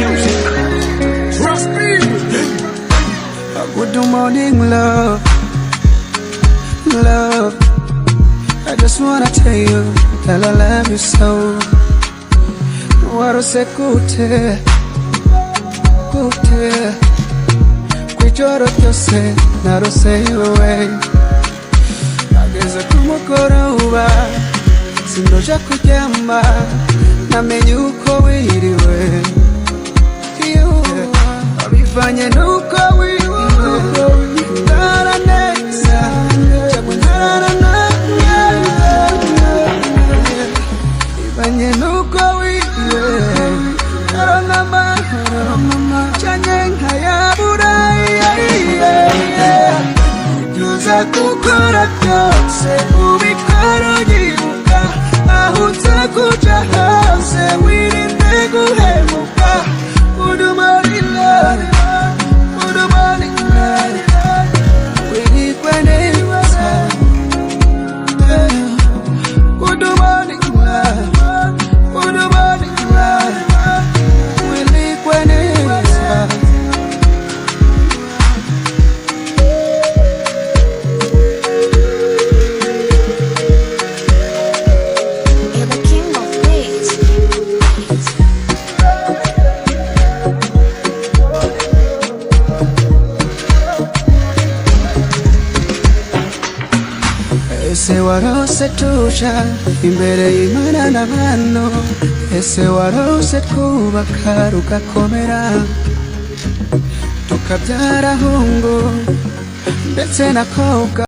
music. Trust me. Good morning, love. Love, I just wanna tell you that I love you so. Warose kute, kute kwijoro ryose narose iwewe. Ageze kumugoroba sindoja kuryama namenye uko wiriwe. Wabivanye nuko wiriwe utaraneza cyangwa ntararana. Wabivanye nuko wiriwe ntarona amahoro cyane nkayabura. Nuza gukora byose ubikora unyibuka, aho uza kuja hose wirinde guhemuka. Udumari love, udumari love, wirikwe neza. Udumari love, udumari love, wirikwe neza. Ese warose tuja imbere y'Imana n'abantu, ese warose twubaka rugakomera tukabyara hungu ndetse na kobwa.